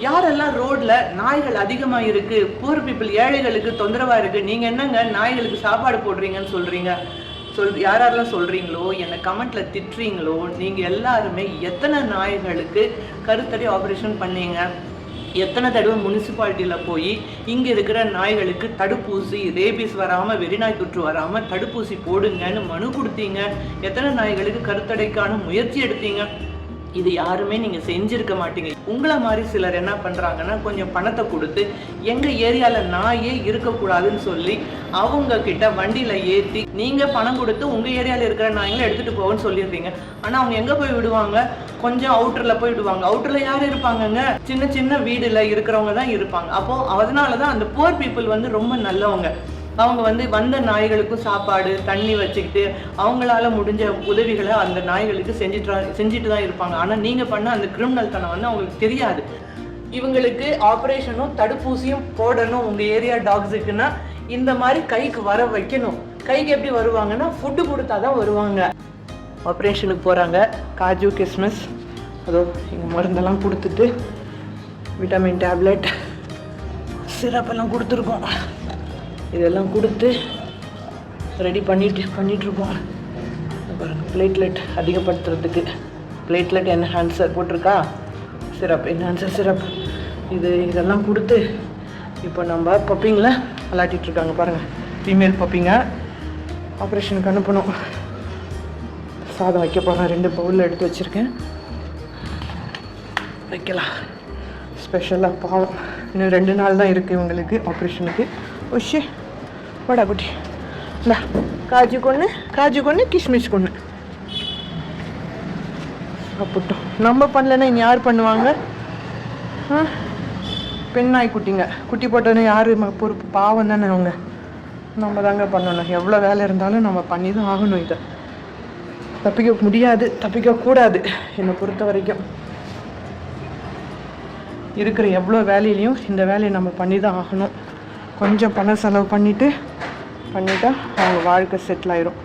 யாரெல்லாம் ரோட்ல நாய்கள் அதிகமா இருக்கு, புவர் பீப்புள் ஏழைகளுக்கு தொந்தரவா இருக்கு, நீங்க என்னங்க நாய்களுக்கு சாப்பாடு போடுறீங்கன்னு சொல்றீங்க? யாரெல்லாம் சொல்றீங்களோ, என்னை கமெண்ட்ல திட்டுறீங்களோ, நீங்க எல்லாருமே எத்தனை நாய்களுக்கு கருத்தடை ஆப்ரேஷன் பண்ணீங்க? எத்தனை தடவை முனிசிபாலிட்டியில் போய் இங்கே இருக்கிற நாய்களுக்கு தடுப்பூசி, ரேபிஸ் வராமல், வெறிநாய் தொற்று வராமல் தடுப்பூசி போடுங்கன்னு மனு கொடுத்தீங்க? எத்தனை நாய்களுக்கு கருத்தடைக்கான முயற்சி எடுத்தீங்க? இது யாருமே நீங்கள் செஞ்சுருக்க மாட்டீங்க. உங்களை மாதிரி சிலர் என்ன பண்ணுறாங்கன்னா, கொஞ்சம் பணத்தை கொடுத்து எங்கள் ஏரியாவில் நாயே இருக்கக்கூடாதுன்னு சொல்லி அவங்க கிட்ட வண்டியில் ஏற்றி நீங்கள் பணம் கொடுத்து உங்கள் ஏரியாவில் இருக்கிற நாய்களை எடுத்துகிட்டு போகன்னு சொல்லிடுறீங்க. ஆனால் அவங்க எங்கே போய் விடுவாங்க? கொஞ்சம் அவுட்டரில் போய் விடுவாங்க. அவுட்டரில் யார் இருப்பாங்கங்க? சின்ன சின்ன வீடில் இருக்கிறவங்க தான் இருப்பாங்க. அப்போது அதனால தான் அந்த புவர் பீப்புள் வந்து ரொம்ப நல்லவங்க. அவங்க வந்து வந்த நாய்களுக்கும் சாப்பாடு தண்ணி வச்சுக்கிட்டு அவங்களால முடிஞ்ச உதவிகளை அந்த நாய்களுக்கு செஞ்சுட்டு தான் இருப்பாங்க. ஆனால் நீங்கள் பண்ண அந்த கிரிமினல் தனம் வந்து அவங்களுக்கு தெரியாது. இவங்களுக்கு ஆப்ரேஷனும் தடுப்பூசியும் போடணும் உங்கள் ஏரியா டாக்ஸுக்குன்னா இந்த மாதிரி கைக்கு வர வைக்கணும். கைக்கு எப்படி வருவாங்கன்னா ஃபுட்டு கொடுத்தா தான் வருவாங்க. ஆப்ரேஷனுக்கு போகிறாங்க. காஜு கிஸ்மிஸ் அதோ இங்கே மருந்தெல்லாம் கொடுத்துட்டு விட்டமின் டேப்லெட் சிரப்பெல்லாம் கொடுத்துருக்கோம். இதெல்லாம் கொடுத்து ரெடி பண்ணிகிட்ருக்கோம். பாருங்கள், பிளேட்லெட் அதிகப்படுத்துறதுக்கு பிளேட்லெட் என்ஹான்சர் போட்டிருக்கா, சிரப் என்ஹான்சர் சிரப் இதெல்லாம் கொடுத்து இப்போ நம்ம பப்பிங்கில் விளாட்டிகிட்ருக்காங்க. பாருங்கள், ஃபீமேல் பப்பிங்க ஆப்ரேஷனுக்கு அனுப்பணும். சாதம் வைக்க போகிறேன். 2 பவுலில் எடுத்து வச்சுருக்கேன், வைக்கலாம். ஸ்பெஷலாக பாவம் இன்னும் 2 நாள் தான் இருக்குது இவங்களுக்கு ஆப்ரேஷனுக்கு. ஓஷே வடா குட்டி, இந்தா காஜு கொன்று கிஷ்மிஷ் கொன்று சாப்பிட்டோம். நம்ம பண்ணலன்னா இனி யார் பண்ணுவாங்க? பெண் நாய் குட்டிங்க குட்டி போட்டோன்னு யார் பொறுப்பு? பாவம் தானே அவங்க. நம்ம தாங்க பண்ணணும். எவ்வளோ வேலை இருந்தாலும் நம்ம பண்ணி தான் ஆகணும். இதை தப்பிக்க முடியாது, தப்பிக்கக்கூடாது. என்னை பொறுத்த வரைக்கும் இருக்கிற எவ்வளோ வேலையிலையும் இந்த வேலையை நம்ம பண்ணி தான் ஆகணும். கொஞ்சம் பணம் செலவு பண்ணிட்டா அவங்க வாழ்க்கை செட்டில் ஆயிரும்.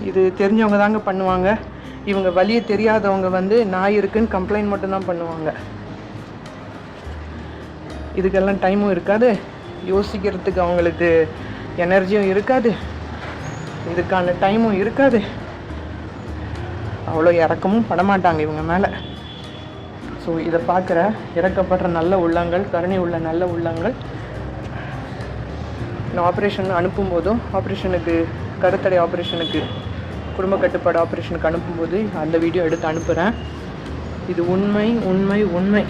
இது தெரிஞ்சவங்க தாங்க பண்ணுவாங்க. இவங்க வழியை தெரியாதவங்க வந்து நாய் இருக்குன்னு கம்ப்ளைண்ட் மட்டும்தான் பண்ணுவாங்க. இதுக்கெல்லாம் டைமும் இருக்காது, யோசிக்கிறதுக்கு அவங்களுக்கு எனர்ஜியும் இருக்காது, இதுக்கான டைமும் இருக்காது, அவ்வளோ இறக்கமும் படமாட்டாங்க இவங்க மேலே. ஸோ இதை பார்க்குற இறக்கப்படுற நல்ல உள்ளங்கள், கருணை உள்ள நல்ல உள்ளங்கள், நான் ஆப்ரேஷன் அனுப்பும்போதும் ஆப்ரேஷனுக்கு கருத்தடை ஆப்ரேஷனுக்கு குடும்ப கட்டுப்பாடு ஆப்ரேஷனுக்கு அனுப்பும்போது அந்த வீடியோ எடுத்து அனுப்புகிறேன். இது உண்மை உண்மை உண்மை.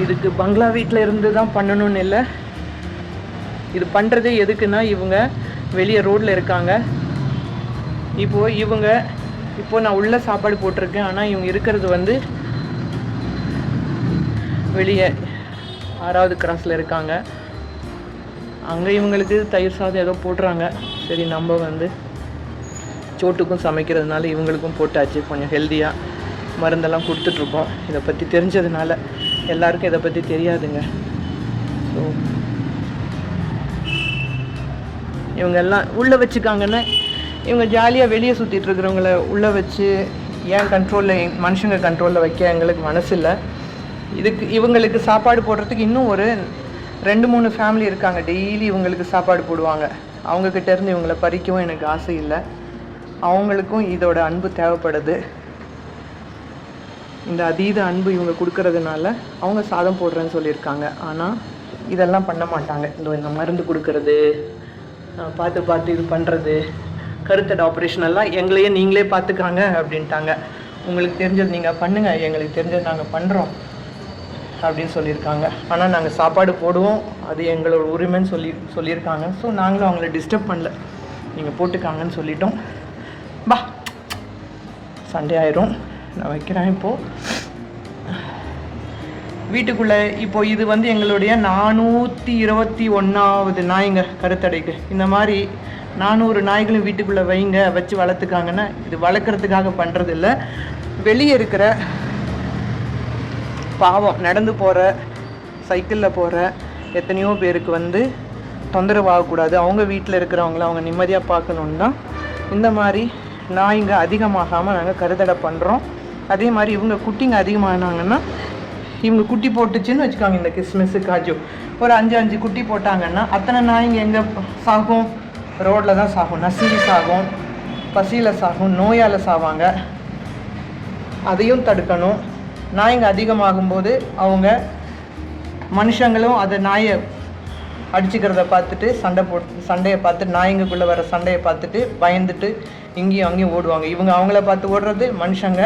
இதுக்கு பங்களா வீட்டில் இருந்து தான் பண்ணணும்னு இல்லை. இது பண்ணுறது எதுக்குன்னா, இவங்க வெளியே ரோட்டில் இருக்காங்க. இப்போது நான் உள்ள சாப்பாடு போட்டிருக்கேன். ஆனால் இவங்க இருக்கிறது வந்து வெளியே 6வது கிராஸில் இருக்காங்க. அங்கே இவங்களுக்கு தயிர் சாதம் ஏதோ போடுறாங்க. சரி, நம்ம வந்து சோட்டுக்கும் சமைக்கிறதுனால இவங்களுக்கும் போட்டாச்சு. கொஞ்சம் ஹெல்த்தியாக மருந்தெல்லாம் கொடுத்துட்ருக்கோம். இதை பற்றி தெரிஞ்சதுனால. எல்லாருக்கும் இதை பற்றி தெரியாதுங்க. ஸோ இவங்க எல்லாம் உள்ளே வச்சுக்காங்கன்னா, இவங்க ஜாலியாக வெளியே சுற்றிட்டு இருக்கிறவங்கள உள்ளே வச்சு ஏன் கண்ட்ரோலில், மனுஷங்க கண்ட்ரோலில் வைக்க எங்களுக்கு மனசு இல்லை. இவங்களுக்கு சாப்பாடு போடுறதுக்கு இன்னும் ஒரு 2-3 ஃபேமிலி இருக்காங்க. டெய்லி இவங்களுக்கு சாப்பாடு போடுவாங்க. அவங்கக்கிட்டேருந்து இவங்களை பறிக்கவும் எனக்கு ஆசை இல்லை. அவங்களுக்கும் இதோட அன்பு தேவைப்படுது. இந்த அதீத அன்பு இவங்க கொடுக்கறதுனால அவங்க சாதம் போடுறேன்னு சொல்லியிருக்காங்க. ஆனால் இதெல்லாம் பண்ண மாட்டாங்க. இந்த மருந்து கொடுக்கறது, பார்த்து இது பண்ணுறது, கருத்தடை ஆப்ரேஷன் எல்லாம் எங்களையே நீங்களே பார்த்துக்காங்க அப்படின்ட்டாங்க. உங்களுக்கு தெரிஞ்சது நீங்கள் பண்ணுங்கள், எங்களுக்கு தெரிஞ்சது நாங்கள் பண்ணுறோம் அப்படின்னு சொல்லியிருக்காங்க. ஆனால் நாங்கள் சாப்பாடு போடுவோம், அது எங்களோட உரிமைன்னு சொல்லியிருக்காங்க. ஸோ நாங்களும் அவங்கள டிஸ்டர்ப் பண்ணல, நீங்கள் போட்டுக்காங்கன்னு சொல்லிட்டோம். சண்டே ஆயிரும். நான் வைக்கிறேன். இப்போது வீட்டுக்குள்ளே இப்போது இது வந்து எங்களுடைய 421வது நாய்ங்க கருத்தடைக்கு. இந்த மாதிரி 400 நாய்களும் வீட்டுக்குள்ளே வச்சு வளர்த்துக்காங்கன்னா இது வளர்க்குறதுக்காக பண்ணுறதில்ல. வெளியே இருக்கிற பாவம் நடந்து போகிற, சைக்கிளில் போகிற எத்தனையோ பேருக்கு வந்து தொந்தரவு ஆகக்கூடாது, அவங்க வீட்டில் இருக்கிறவங்கள அவங்க நிம்மதியாக பார்க்கணுன்னு தான் இந்த மாதிரி நாய்ங்க அதிகமாகாமல் நாங்கள் கருத்தடை பண்ணுறோம். அதே மாதிரி இவங்க குட்டிங்க அதிகமானாங்கன்னா இவங்க குட்டி போட்டுச்சுன்னு வச்சுக்கோங்க, இந்த கிறிஸ்மஸ் காஜு ஒரு 5 குட்டி போட்டாங்கன்னா அத்தனை நாய்ங்க எங்கே சாகும்? ரோட்டில் தான் சாகும், நசுங்கி சாகும், பசியில் சாகும், நோயால் சாவாங்க. அதையும் தடுக்கணும். நாய்ங்க அதிகமாகும்போது அவங்க மனுஷங்களும் அதை நாயை அடிச்சுக்கிறத பார்த்துட்டு சண்டையை பார்த்துட்டு நாய்ங்களுக்குள்ளே வர சண்டையை பார்த்துட்டு பயந்துட்டு இங்கேயும் அங்கேயும் ஓடுவாங்க. இவங்க அவங்கள பார்த்து ஓடுறது, மனுஷங்க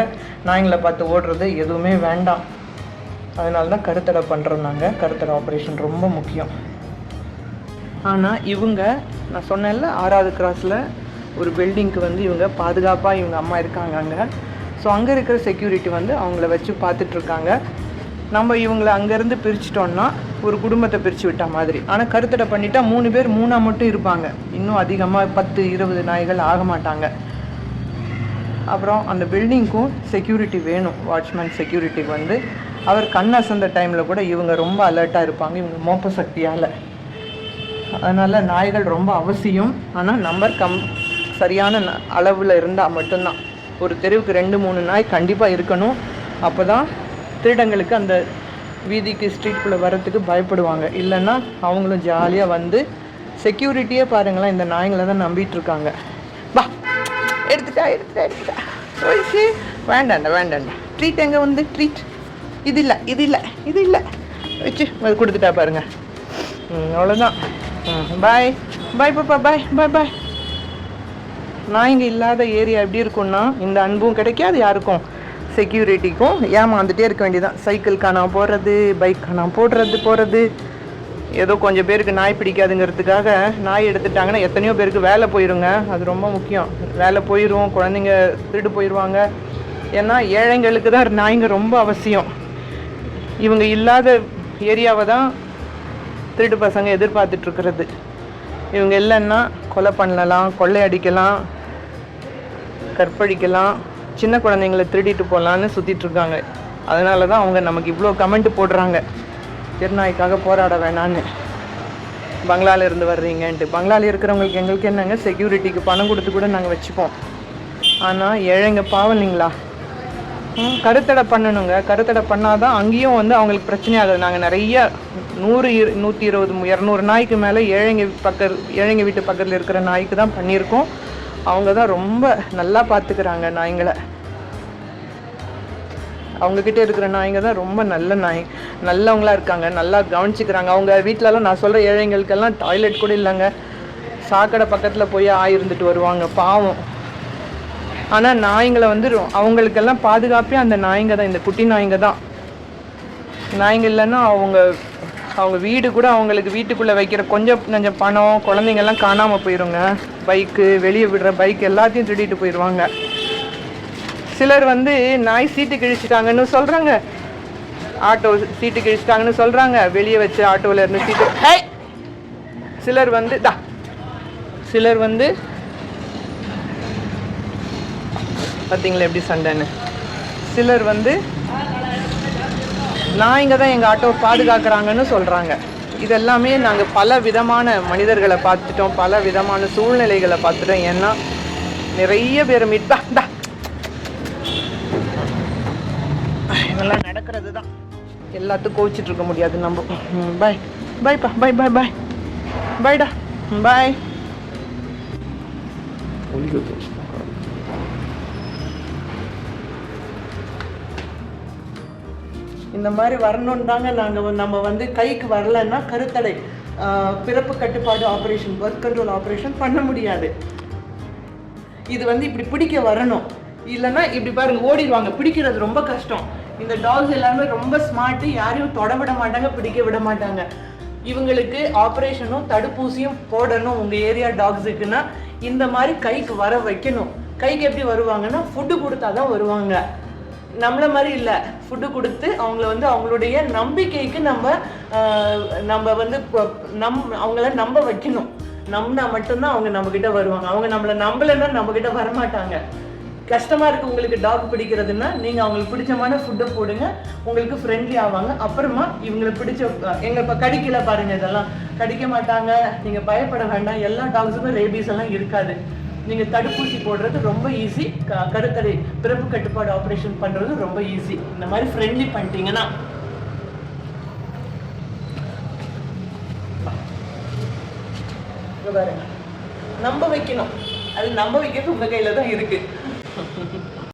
நாய்ங்களை பார்த்து ஓடுறது எதுவுமே வேண்டாம். அதனால தான் கருத்தடை பண்ணுறோம். நாங்கள் கருத்தடை ஆப்ரேஷன் ரொம்ப முக்கியம். ஆனால் இவங்க நான் சொன்னேன்ல 6வது கிராஸில் ஒரு பில்டிங்க்கு வந்து இவங்க பாதுகாப்பாக இவங்க அம்மா இருக்காங்க அங்கே. ஸோ அங்கே இருக்கிற செக்யூரிட்டி வந்து அவங்கள வச்சு பார்த்துட்ருக்காங்க. நம்ம இவங்களை அங்கேருந்து பிரிச்சிட்டோன்னா ஒரு குடும்பத்தை பிரித்து விட்டா மாதிரி. ஆனால் கருத்தடை பண்ணிட்டா 3 பேர் 3 மட்டும் இருப்பாங்க. இன்னும் அதிகமாக 10-20 நாய்கள் ஆக மாட்டாங்க. அப்புறம் அந்த பில்டிங்க்கும் செக்யூரிட்டி வேணும். வாட்ச்மேன் செக்யூரிட்டிக்கு வந்து அவர் கண் அசந்த டைமில் கூட இவங்க ரொம்ப அலர்ட்டாக இருப்பாங்க இவங்க மோப்ப சக்தியால். அதனால் நாய்கள் ரொம்ப அவசியம். ஆனால் நம்பர் சரியான அளவில் இருந்தால் மட்டும்தான். ஒரு தெருவுக்கு 2-3 நாய் கண்டிப்பாக இருக்கணும். அப்போ தான் திருடங்களுக்கு அந்த வீதிக்கு ஸ்ட்ரீட்குள்ளே வரத்துக்கு பயப்படுவாங்க. இல்லைன்னா அவங்களும் ஜாலியாக வந்து செக்யூரிட்டியே பாருங்களேன் இந்த நாய்களை தான் நம்பிட்டுருக்காங்க. வா எடுத்துட்டா ஓகே வேண்டாண்டா ட்ரீட் எங்கே வந்து ட்ரீட் இது இல்லை வச்சு கொடுத்துட்டா பாருங்க. அவ்வளோதான். பாய் பாப்பா பாய். நாய்ங்க இல்லாத ஏரியா எப்படி இருக்கும்னா இந்த அன்பும் கிடைக்காது யாருக்கும், செக்யூரிட்டிக்கும் ஏமாந்துட்டே இருக்க வேண்டியதான். சைக்கிள் காணாம போடுறது, பைக் காணாம போடுறது. ஏதோ கொஞ்சம் பேருக்கு நாய் பிடிக்காதுங்கிறதுக்காக நாய் எடுத்துட்டாங்கன்னா எத்தனையோ பேருக்கு வேலை போயிருங்க. அது ரொம்ப முக்கியம். வேலை போயிடும், குழந்தைங்க திருடு போயிடுவாங்க. ஏன்னா ஏழைங்களுக்கு தான் நாய்ங்க ரொம்ப அவசியம். இவங்க இல்லாத ஏரியாவை தான் திருடு பசங்க எதிர்பார்த்துட்ருக்கிறது. இவங்க இல்லைன்னா கொலை பண்ணலாம், கொள்ளை அடிக்கலாம், கற்பழிக்கலாம், சின்ன குழந்தைங்களை திருடிட்டு போகலான்னு சுற்றிட்டுருக்காங்க. அதனால தான் அவங்க நமக்கு இவ்வளோ கமெண்ட் போடுறாங்க, திருநாய்க்காக போராட வேணான்னு. பங்களாவில் இருந்து வர்றீங்கன்ட்டு. பங்களாவில் இருக்கிறவங்களுக்கு எங்களுக்கு என்னங்க, செக்யூரிட்டிக்கு பணம் கொடுத்து கூட நாங்கள் வச்சுப்போம். ஆனால் ஏழைங்க பாவம் இல்லைங்களா? கருத்தடை பண்ணணுங்க. கருத்தடை பண்ணால் தான் அங்கேயும் வந்து அவங்களுக்கு பிரச்சனை ஆகுது. நாங்கள் நிறைய 100, 120, 200 நாய்க்கு மேலே ஏழைங்க வீட்டு பக்கத்தில் இருக்கிற நாய்க்கு தான் பண்ணியிருக்கோம். அவங்க தான் ரொம்ப நல்லா பார்த்துக்கிறாங்க நாய்ங்களை. அவங்கக்கிட்ட இருக்கிற நாய்ங்க தான் ரொம்ப நல்லவங்களா இருக்காங்க, நல்லா கவனிச்சுக்கிறாங்க. அவங்க வீட்டிலலாம் நான் சொல்கிற ஏழைங்களுக்கெல்லாம் டாய்லெட் கூட இல்லைங்க. சாக்கடை பக்கத்தில் போய் ஆயிருந்துட்டு வருவாங்க பாவம். ஆனால் நாய்ங்களை வந்து அவங்களுக்கெல்லாம் பாதுகாப்பே அந்த நாய்ங்க தான், இந்த குட்டி நாய்ங்க தான். நாய்ங்க இல்லைன்னா அவங்க வீடு கூட அவங்களுக்கு வீட்டுக்குள்ளே வைக்கிற கொஞ்சம் பணம், குழந்தைங்கள்லாம் காணாமல் போயிடுங்க. பைக்கு, வெளியே விடுற பைக் எல்லாத்தையும் திருடிட்டு போயிடுவாங்க. சிலர் வந்து நாய் சீட்டு கிழிச்சிட்டாங்கன்னு சொல்கிறாங்க, ஆட்டோ சீட்டு கிழிச்சிட்டாங்கன்னு சொல்கிறாங்க, வெளியே வச்சு ஆட்டோவில் இருந்து சீட்டு. சிலர் வந்து பார்த்தீங்களா எப்படி சண்டைன்னு. சிலர் வந்து நாய்ங்க தான் எங்கள் ஆட்டோவை பாதுகாக்கிறாங்கன்னு சொல்கிறாங்க. இதெல்லாமே நாங்கள் பல விதமான மனிதர்களை பார்த்துட்டோம், பல விதமான சூழ்நிலைகளை பார்த்துட்டோம். ஏன்னா நிறைய பேர் இதெல்லாம் நடக்கிறது தான். எல்லாத்துக்கும் கோச்சிட்டு இருக்க முடியாது நம்ம. பாய்ப்பா பாய்டா பாய். இந்த மாதிரி வரணும்னு தாங்க நம்ம வந்து கைக்கு வரலன்னா கருத்தடை பிறப்பு கட்டுப்பாடு ஆப்ரேஷன், பர்த் கண்ட்ரோல் ஆப்ரேஷன் பண்ண முடியாது. இது வந்து இப்படி பிடிக்க வரணும். இல்லைன்னா இப்படி பாருங்க ஓடிடுவாங்க. பிடிக்கிறது ரொம்ப கஷ்டம். இந்த டாக்ஸ் எல்லாருமே ரொம்ப ஸ்மார்ட்டு, யாரையும் தொட விட மாட்டாங்க, பிடிக்க விட மாட்டாங்க. இவங்களுக்கு ஆப்ரேஷனும் தடுப்பூசியும் போடணும். உங்கள் ஏரியா டாக்ஸுக்குன்னா இந்த மாதிரி கைக்கு வர வைக்கணும். கைக்கு எப்படி வருவாங்கன்னா ஃபுட்டு கொடுத்தா தான் வருவாங்க. நம்மள மாதிரி இல்லை, ஃபுட்டு கொடுத்து அவங்கள வந்து அவங்களுடைய நம்பிக்கைக்கு நம்ம வந்து அவங்கள நம்ப வைக்கணும். நம்பினா மட்டும்தான் அவங்க நம்மக்கிட்ட வருவாங்க. அவங்க நம்மளை நம்பலைன்னா நம்மக்கிட்ட வரமாட்டாங்க. கஷ்டமாக இருக்குது உங்களுக்கு டாக் பிடிக்கிறதுன்னா நீங்கள் அவங்களுக்கு பிடிச்சமான ஃபுட்டை போடுங்க, உங்களுக்கு ஃப்ரெண்ட்லி ஆவாங்க. அப்புறமா இவங்களுக்கு பிடிச்ச எங்கள் இப்போ கடிக்கல பாருங்கள், இதெல்லாம் கடிக்க மாட்டாங்க. நீங்கள் பயப்பட வேண்டாம். எல்லா டாக்ஸுக்கும் ரேபீஸ் எல்லாம் இருக்காது. நீங்கள் தடுப்பூசி போடுறது ரொம்ப ஈஸி. கருத்தடை பிறப்பு கட்டுப்பாடு ஆப்ரேஷன் பண்ணுறது ரொம்ப ஈஸி. இந்த மாதிரி ஃப்ரெண்ட்லி பண்ணிட்டீங்கன்னா இங்க பாருங்க, நம்ப வைக்கணும். அது நம்ப வைக்கிறது உங்க கையில தான் இருக்கு.